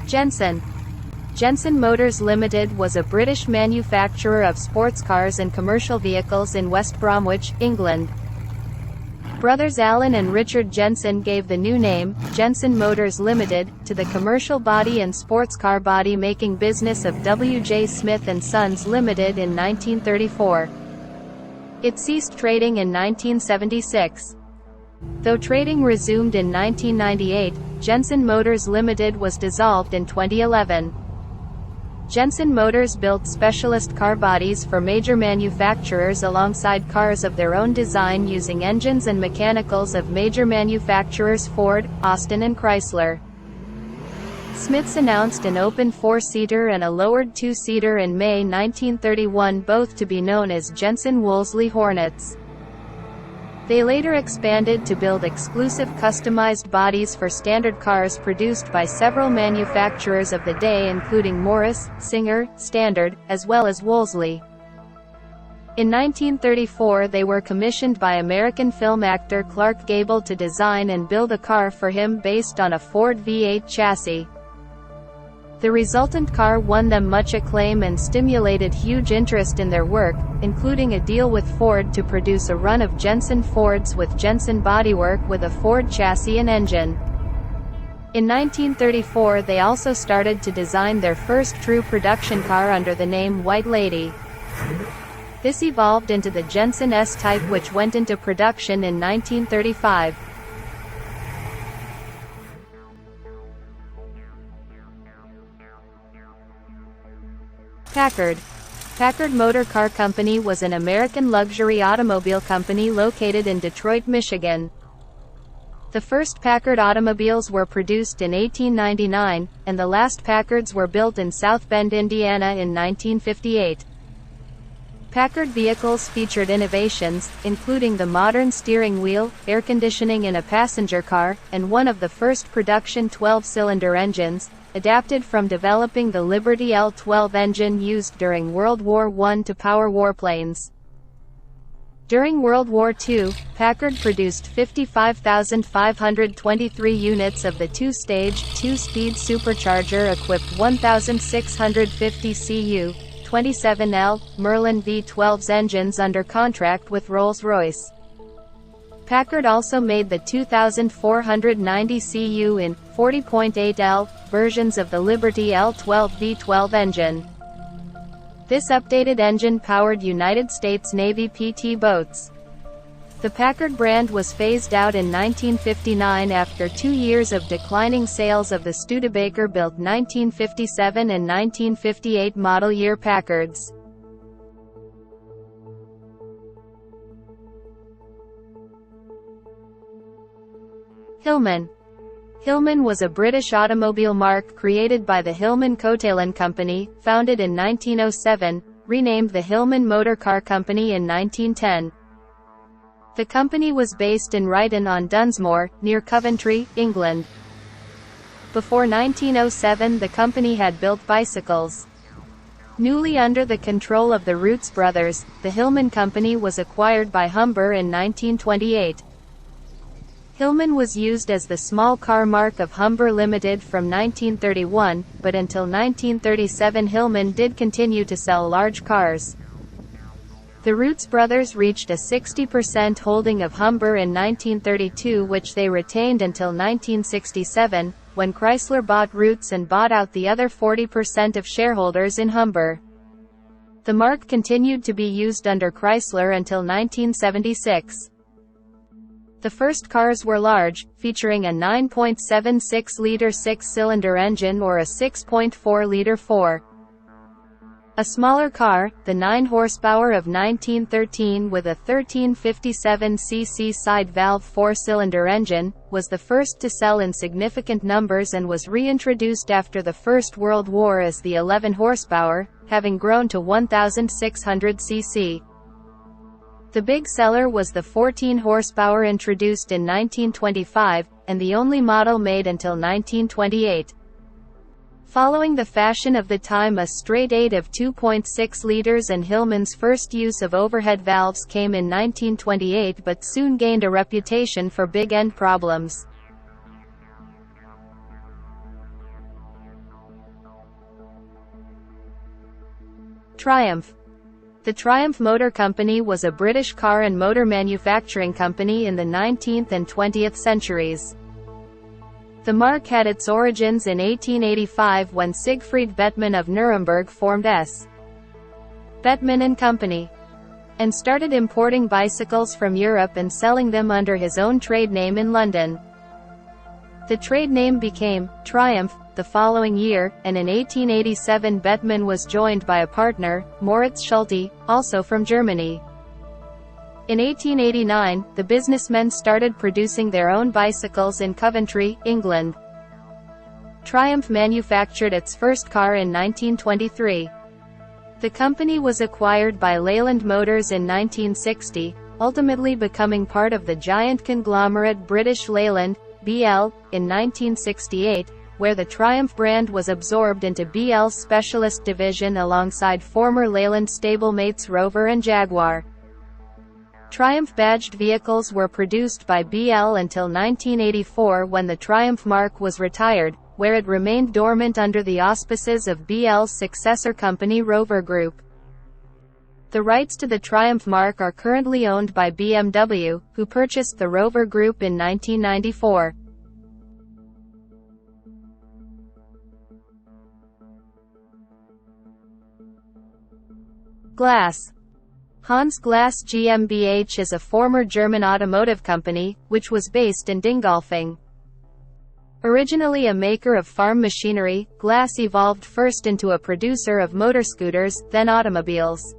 Jensen. Jensen Motors Limited was a British manufacturer of sports cars and commercial vehicles in West Bromwich, England. Brothers Alan and Richard Jensen gave the new name, Jensen Motors Limited, to the commercial body and sports car body making business of W.J. Smith & Sons Limited in 1934. It ceased trading in 1976. Though trading resumed in 1998, Jensen Motors Limited was dissolved in 2011. Jensen Motors built specialist car bodies for major manufacturers alongside cars of their own design using engines and mechanicals of major manufacturers Ford, Austin and Chrysler. Smiths announced an open 4-seater and a lowered 2-seater in May 1931, both to be known as Jensen Wolseley Hornets. They later expanded to build exclusive customized bodies for standard cars produced by several manufacturers of the day including Morris, Singer, Standard, as well as Wolseley. In 1934 they were commissioned by American film actor Clark Gable to design and build a car for him based on a Ford V8 chassis. The resultant car won them much acclaim and stimulated huge interest in their work, including a deal with Ford to produce a run of Jensen Fords with Jensen bodywork with a Ford chassis and engine. In 1934 they also started to design their first true production car under the name White Lady. This evolved into the Jensen S-Type, which went into production in 1935. Packard. Packard Motor Car Company was an American luxury automobile company located in Detroit, Michigan. The first Packard automobiles were produced in 1899, and the last Packards were built in South Bend, Indiana in 1958. Packard vehicles featured innovations, including the modern steering wheel, air conditioning in a passenger car, and one of the first production 12-cylinder engines, adapted from developing the Liberty L-12 engine used during World War I to power warplanes. During World War II, Packard produced 55,523 units of the two-stage, two-speed supercharger-equipped 1,650 cu. 27L Merlin V12's engines under contract with Rolls-Royce. Packard also made the 2,490 cu in 40.8L versions of the Liberty L12 V12 engine. This updated engine powered United States Navy PT boats. The Packard brand was phased out in 1959 after 2 years of declining sales of the Studebaker-built 1957 and 1958 model year Packards. Hillman. Hillman was a British automobile marque created by the Hillman Coatalen Company, founded in 1907, renamed the Hillman Motor Car Company in 1910. The company was based in Ryton-on-Dunsmore, near Coventry, England. Before 1907 the company had built bicycles. Newly under the control of the Rootes brothers, the Hillman Company was acquired by Humber in 1928. Hillman was used as the small car marque of Humber Limited from 1931, but until 1937 Hillman did continue to sell large cars. The Rootes brothers reached a 60% holding of Humber in 1932, which they retained until 1967, when Chrysler bought Rootes and bought out the other 40% of shareholders in Humber. The marque continued to be used under Chrysler until 1976. The first cars were large, featuring a 9.76-liter 6-cylinder engine or a 6.4-liter 4. A smaller car, the 9 horsepower of 1913 with a 1357 cc side valve 4-cylinder engine, was the first to sell in significant numbers and was reintroduced after the First World War as the 11 horsepower, having grown to 1600 cc. The big seller was the 14 horsepower introduced in 1925, and the only model made until 1928. Following the fashion of the time, a straight 8 of 2.6 liters and Hillman's first use of overhead valves came in 1928, but soon gained a reputation for big end problems. Triumph. The Triumph Motor Company was a British car and motor manufacturing company in the 19th and 20th centuries. The marque had its origins in 1885 when Siegfried Bettmann of Nuremberg formed S. Bettmann and Company, and started importing bicycles from Europe and selling them under his own trade name in London. The trade name became Triumph the following year, and in 1887 Bettmann was joined by a partner, Moritz Schulte, also from Germany. In 1889, the businessmen started producing their own bicycles in Coventry, England. Triumph manufactured its first car in 1923. The company was acquired by Leyland Motors in 1960, ultimately becoming part of the giant conglomerate British Leyland, BL, in 1968, where the Triumph brand was absorbed into BL's specialist division alongside former Leyland stablemates Rover and Jaguar. Triumph-badged vehicles were produced by BL until 1984 when the Triumph marque was retired, where it remained dormant under the auspices of BL's successor company Rover Group. The rights to the Triumph marque are currently owned by BMW, who purchased the Rover Group in 1994. Glas. Hans Glas GmbH is a former German automotive company, which was based in Dingolfing. Originally a maker of farm machinery, Glas evolved first into a producer of motor scooters, then automobiles.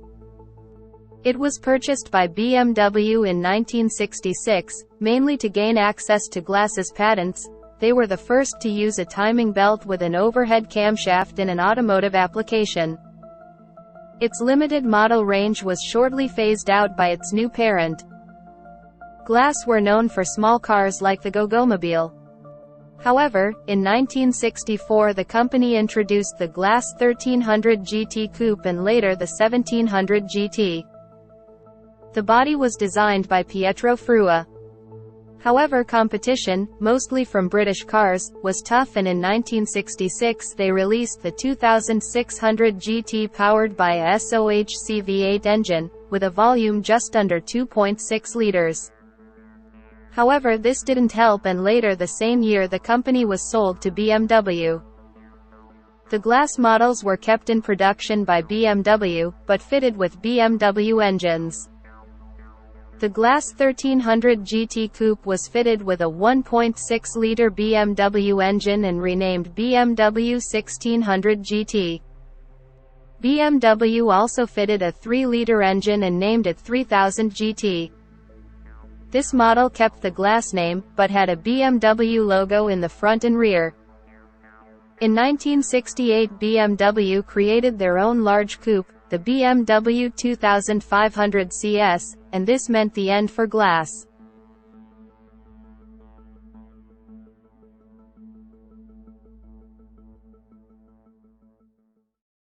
It was purchased by BMW in 1966, mainly to gain access to Glas's patents. They were the first to use a timing belt with an overhead camshaft in an automotive application. Its limited model range was shortly phased out by its new parent. Glas were known for small cars like the Gogomobile. However, in 1964 the company introduced the Glas 1300 GT Coupe and later the 1700 GT. The body was designed by Pietro Frua. However, competition, mostly from British cars, was tough, and in 1966 they released the 2600 GT powered by a SOHC V8 engine, with a volume just under 2.6 liters. However, this didn't help, and later the same year the company was sold to BMW. The Glas models were kept in production by BMW, but fitted with BMW engines. The Glas 1300 GT Coupe was fitted with a 1.6-liter BMW engine and renamed BMW 1600 GT. BMW also fitted a 3-liter engine and named it 3000 GT. This model kept the Glas name, but had a BMW logo in the front and rear. In 1968 BMW created their own large coupe, the BMW 2500 CS, and this meant the end for Glas.